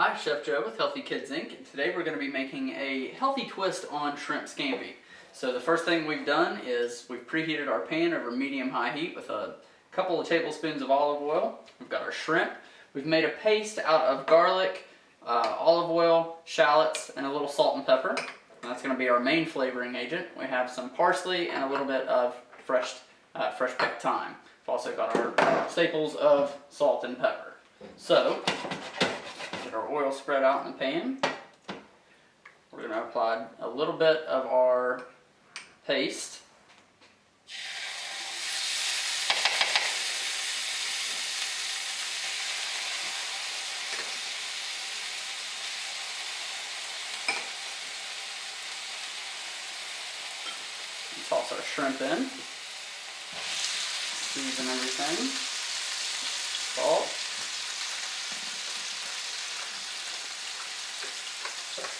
Hi, Chef Joe with Healthy Kids Inc. And today we're going to be making a healthy twist on shrimp scampi. So the first thing we've done is we've preheated our pan over medium-high heat with a couple of tablespoons of olive oil. We've got our shrimp. We've made a paste out of garlic, olive oil, shallots, and a little salt and pepper. And that's going to be our main flavoring agent. We have some parsley and a little bit of fresh picked thyme. We've also got our staples of salt and pepper. So, get our oil spread out in the pan. We're going to apply a little bit of our paste. And toss our shrimp in. Season everything. Salt.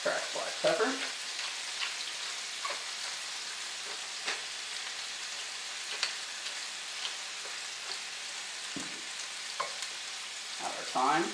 Cracked black pepper. Add our thyme.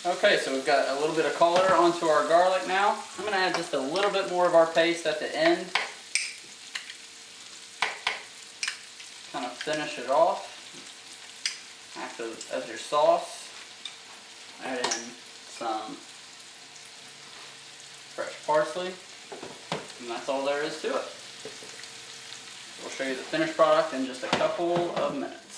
Okay, so we've got a little bit of color onto our garlic now. I'm going to add just a little bit more of our paste at the end. Kind of finish it off. As your sauce, add in some fresh parsley, and that's all there is to it. We'll show you the finished product in just a couple of minutes.